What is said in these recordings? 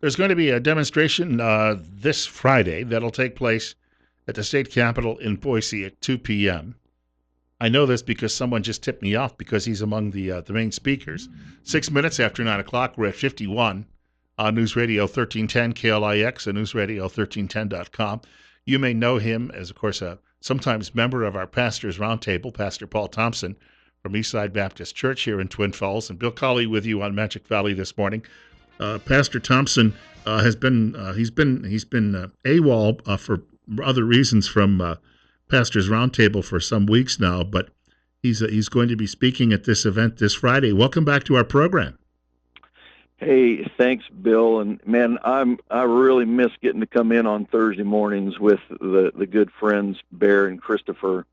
There's going to be a demonstration this Friday that'll take place at the state capitol in Boise at 2 p.m. I know this because someone just tipped me off because he's among the main speakers. 6 minutes after 9 o'clock, we're at 51 on News Radio 1310 KLIX and News Radio 1310.com. You may know him as, of course, a sometimes member of our Pastors Roundtable, Pastor Paul Thompson from Eastside Baptist Church here in Twin Falls, and Bill Colley with you on Magic Valley this morning. Pastor Thompson has been AWOL for other reasons from Pastors Roundtable for some weeks now, but he's going to be speaking at this event this Friday. Welcome back to our program. Hey, thanks, Bill. And man, I really miss getting to come in on Thursday mornings with the good friends Bear and Christopher.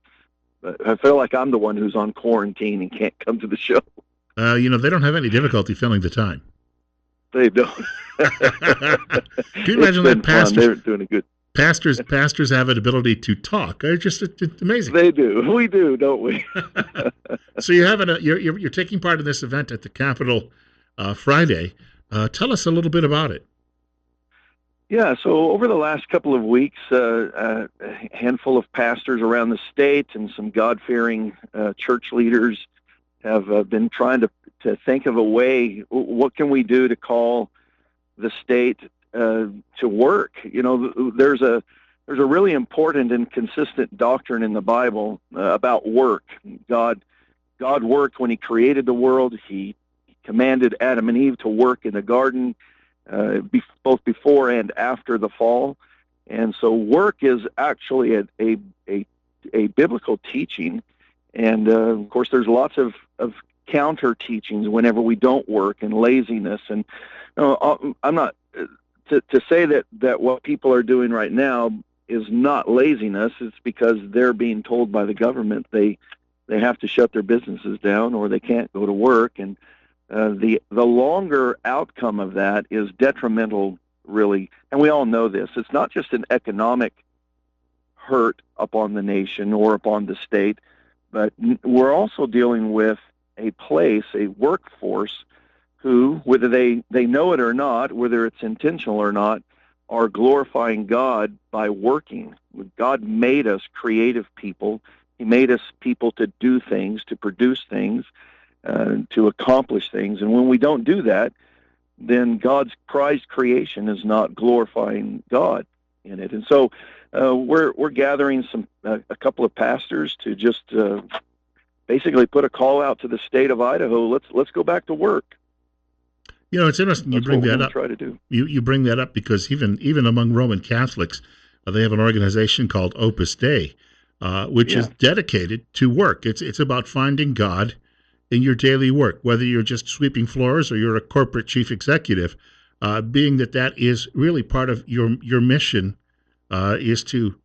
I feel like I'm the one who's on quarantine and can't come to the show. They don't have any difficulty filling the time. They don't. Can you imagine that pastors? They're doing a good. Pastors have an ability to talk. It's amazing. They do. We do, don't we? So you're taking part in this event at the Capitol Friday. Tell us a little bit about it. Yeah. So over the last couple of weeks, a handful of pastors around the state and some God-fearing church leaders have been trying to think of a way. What can we do to call the state to work? There's a really important and consistent doctrine in the Bible about work. God worked when He created the world. He commanded Adam and Eve to work in the garden, both before and after the fall. And so work is actually a biblical teaching. And of course, there's lots of counter teachings whenever we don't work, and laziness. And I'm not to say that what people are doing right now is not laziness. It's because they're being told by the government they have to shut their businesses down or they can't go to work. And the longer outcome of that is detrimental, really. And we all know this. It's not just an economic hurt upon the nation or upon the state, but we're also dealing with a workforce who, whether they know it or not, whether it's intentional or not, are glorifying God by working. God made us creative people. He made us people to do things, to produce things, to accomplish things. And when we don't do that, then God's prized creation is not glorifying God in it. And so we're gathering a couple of pastors to just basically put a call out to the state of Idaho. Let's go back to work. It's interesting you bring that up. Try to do. You bring that up because even among Roman Catholics, they have an organization called Opus Dei, which is dedicated to work. It's about finding God in your daily work, whether you're just sweeping floors or you're a corporate chief executive. Being that is really part of your mission, is to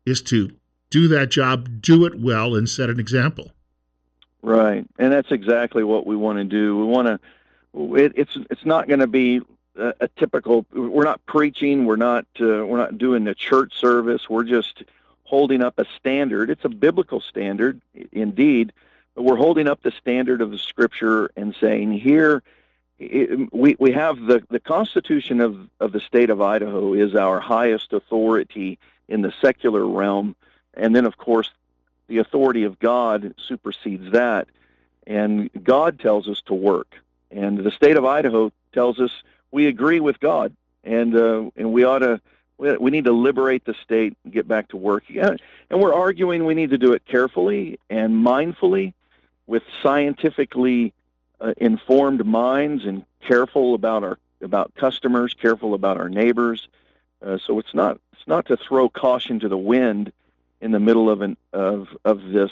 do that job, do it well, and set an example. Right, and that's exactly what we want to do. We want to. It's not going to be a typical. We're not preaching. We're not doing a church service. We're just holding up a standard. It's a biblical standard, indeed, but we're holding up the standard of the Scripture and saying here, we have the Constitution of the state of Idaho is our highest authority in the secular realm, and then of course the authority of God supersedes that, and God tells us to work. And the state of Idaho tells us we agree with God, and we need to liberate the state and get back to work. Yeah, and we're arguing we need to do it carefully and mindfully, with scientifically informed minds, and careful about customers, careful about our neighbors. So it's not to throw caution to the wind in the middle of this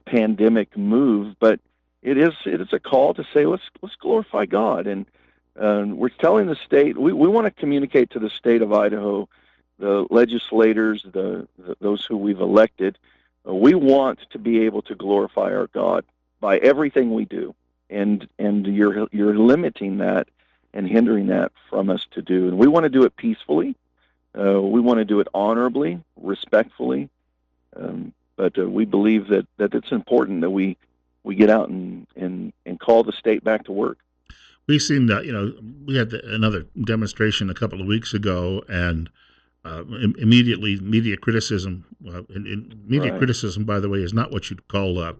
pandemic move, but it is a call to say let's glorify God, and we're telling the state we want to communicate to the state of Idaho, the legislators, those who we've elected. We want to be able to glorify our God by everything we do, and you're limiting that and hindering that from us to do. And we want to do it peacefully. We want to do it honorably, respectfully. But we believe that it's important that we get out and call the state back to work. we've seen that. We had another demonstration a couple of weeks ago, and immediately media criticism. And media Right. criticism, by the way, is not what you'd call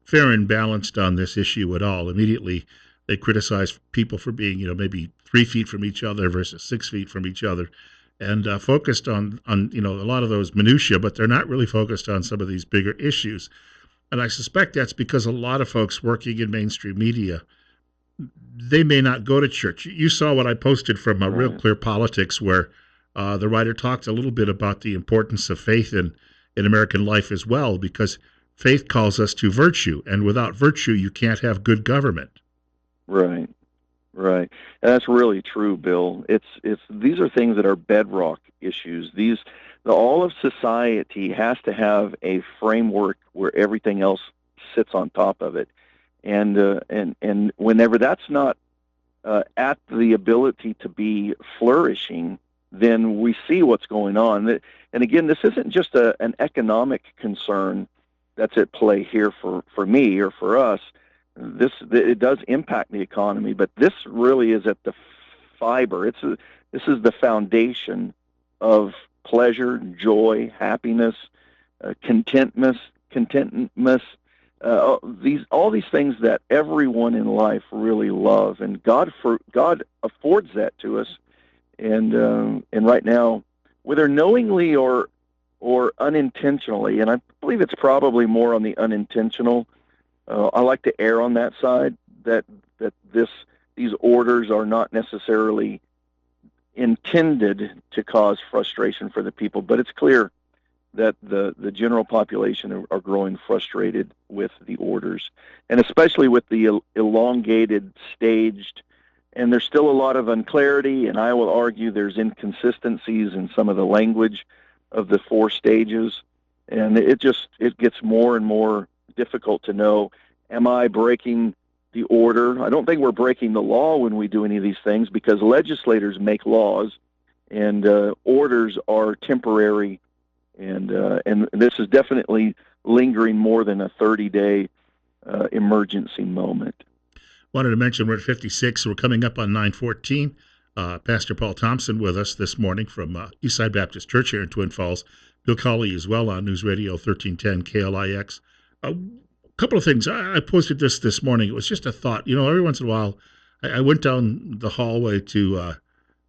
fair and balanced on this issue at all. Immediately, they criticize people for being, maybe 3 feet from each other versus 6 feet from each other, and focused on a lot of those minutia, but they're not really focused on some of these bigger issues. And I suspect that's because a lot of folks working in mainstream media, they may not go to church. You saw what I posted from Real Right. Clear Politics, where the writer talked a little bit about the importance of faith in American life as well, because faith calls us to virtue, and without virtue, you can't have good government. Right. Right. And that's really true, Bill. It's these are things that are bedrock issues. All of society has to have a framework where everything else sits on top of it. And whenever that's not at the ability to be flourishing, then we see what's going on. And again, this isn't just an economic concern that's at play here for me or for us. It does impact the economy, but this really is at the fiber. This is the foundation of pleasure, joy, happiness, contentment, all these things that everyone in life really love, and God affords that to us. And right now, whether knowingly or unintentionally, and I believe it's probably more on the unintentional. I like to err on that side, that these orders are not necessarily intended to cause frustration for the people, but it's clear that the general population are growing frustrated with the orders, and especially with the elongated, staged, and there's still a lot of unclarity, and I will argue there's inconsistencies in some of the language of the 4 stages, and it gets more and more difficult to know, am I breaking the order? I don't think we're breaking the law when we do any of these things, because legislators make laws, and orders are temporary, and this is definitely lingering more than a 30-day emergency moment. Wanted to mention we're at 56. We're coming up on 9:14. Pastor Paul Thompson with us this morning from Eastside Baptist Church here in Twin Falls. Bill Colley as well on News Radio 1310 KLIX. A couple of things. I posted this morning. It was just a thought. Every once in a while, I went down the hallway to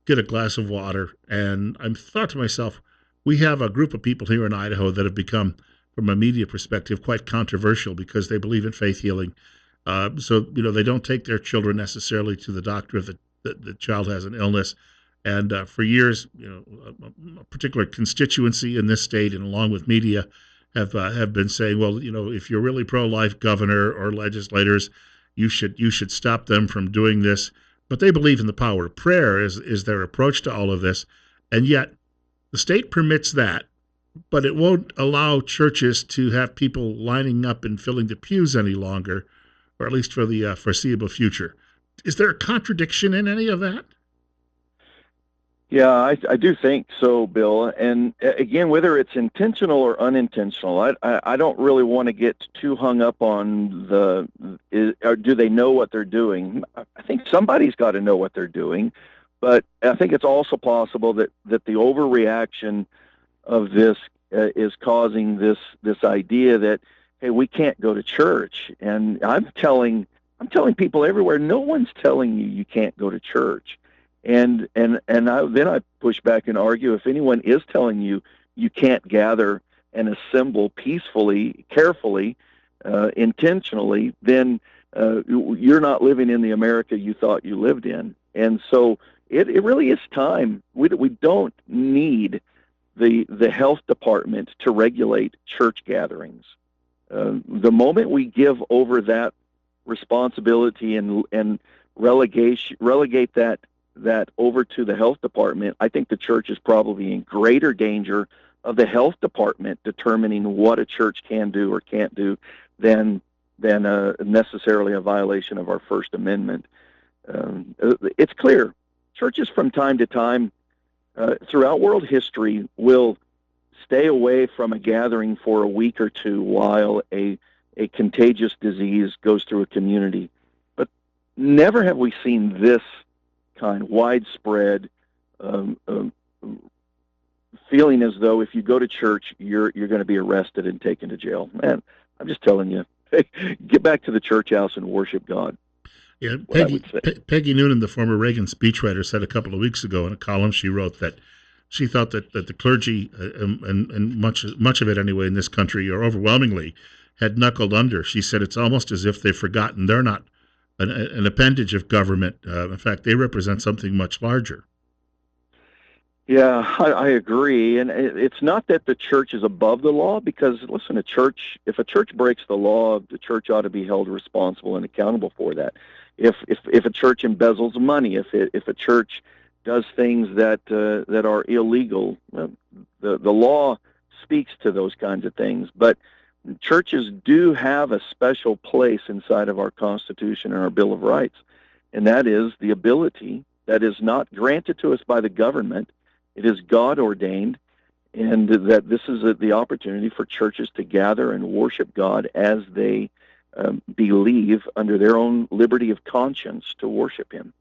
get a glass of water, and I thought to myself, we have a group of people here in Idaho that have become, from a media perspective, quite controversial because they believe in faith healing. So they don't take their children necessarily to the doctor if the child has an illness. And for years, a particular constituency in this state, and along with media, have been saying, well, if you're really pro-life, governor or legislators, you should stop them from doing this. But they believe in the power of prayer is their approach to all of this, and yet the state permits that, but it won't allow churches to have people lining up and filling the pews any longer, or at least for the foreseeable future. Is there a contradiction in any of that? Yeah, I do think so, Bill. And again, whether it's intentional or unintentional, I don't really want to get too hung up on or do they know what they're doing? I think somebody's got to know what they're doing, but I think it's also possible that the overreaction of this is causing this idea that, hey, we can't go to church. And I'm telling people everywhere, no one's telling you can't go to church. And then I push back and argue, if anyone is telling you you can't gather and assemble peacefully, carefully, intentionally, then you're not living in the America you thought you lived in. And so it really is time. We don't need the health department to regulate church gatherings. The moment we give over that responsibility and relegate that over to the health department, I think the church is probably in greater danger of the health department determining what a church can do or can't do than necessarily a violation of our First Amendment. It's clear churches from time to time throughout world history will stay away from a gathering for a week or 2 while a contagious disease goes through a community. never have we seen this kind widespread um, um, feeling as though if you go to church, you're going to be arrested and taken to jail. Man, I'm just telling you, get back to the church house and worship God. Yeah, What I would say. Peggy Noonan, the former Reagan speechwriter, said a couple of weeks ago in a column she wrote that she thought that the clergy and much of it anyway in this country, or overwhelmingly, had knuckled under. She said it's almost as if they've forgotten they're not an appendage of government. In fact, they represent something much larger. Yeah, I agree, and it's not that the church is above the law. Because listen, if a church breaks the law, the church ought to be held responsible and accountable for that. If a church embezzles money, if a church does things that are illegal, the law speaks to those kinds of things. But churches do have a special place inside of our Constitution and our Bill of Rights, and that is the ability that is not granted to us by the government. It is God ordained, and that this is the opportunity for churches to gather and worship God as they believe under their own liberty of conscience to worship Him.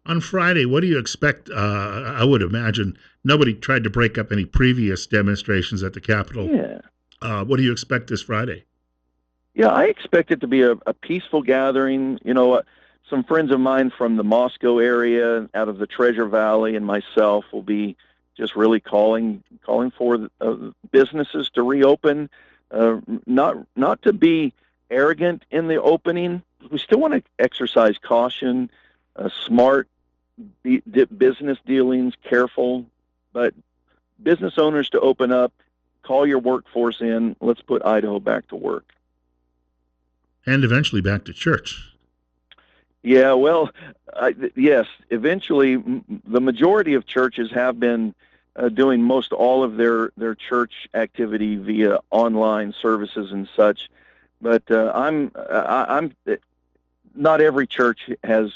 On Friday, what do you expect? I would imagine nobody tried to break up any previous demonstrations at the Capitol. Yeah. What do you expect this Friday? Yeah, I expect it to be a peaceful gathering. Some friends of mine from the Moscow area, out of the Treasure Valley, and myself will be just really calling for businesses to reopen. Not to be arrogant in the opening. We still want to exercise caution, smart business dealings, careful, but business owners to open up. Call your workforce in. Let's put Idaho back to work. And eventually back to church. Yeah, well, yes, eventually the majority of churches have been doing most all of their church activity via online services and such. But I'm not every church has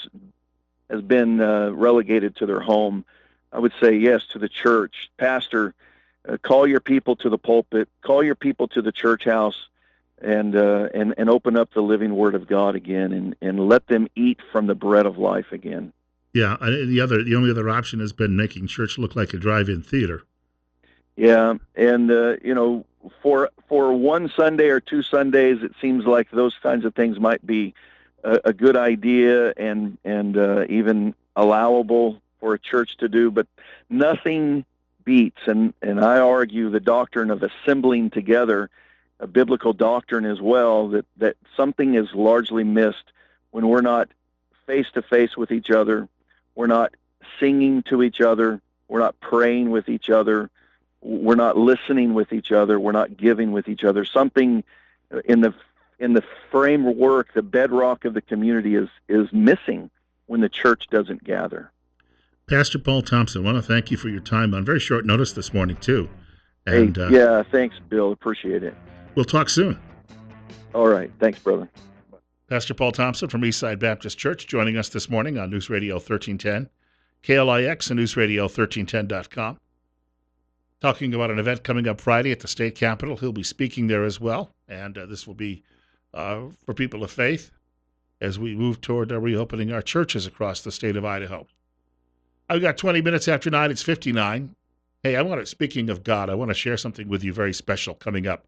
been relegated to their home. I would say yes to the church. Pastor, call your people to the pulpit, call your people to the church house, and open up the living Word of God again, and let them eat from the bread of life again. Yeah, the only other option has been making church look like a drive-in theater. Yeah, and for one Sunday or 2 Sundays, it seems like those kinds of things might be a good idea and even allowable for a church to do, but nothing beats, and I argue the doctrine of assembling together, a biblical doctrine as well, that something is largely missed when we're not face to face with each other, we're not singing to each other, we're not praying with each other, we're not listening with each other, we're not giving with each other. Something in the framework, the bedrock of the community is missing when the church doesn't gather. Pastor Paul Thompson, I want to thank you for your time on very short notice this morning too. And yeah, thanks, Bill. Appreciate it. We'll talk soon. All right. Thanks, brother. Pastor Paul Thompson from Eastside Baptist Church joining us this morning on News Radio 1310, KLIX and newsradio1310.com. Talking about an event coming up Friday at the state capitol. He'll be speaking there as well, and this will be for people of faith as we move toward reopening our churches across the state of Idaho. I've got 20 minutes after 9. It's 59. Hey, speaking of God, I want to share something with you very special coming up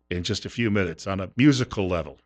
in just a few minutes on a musical level.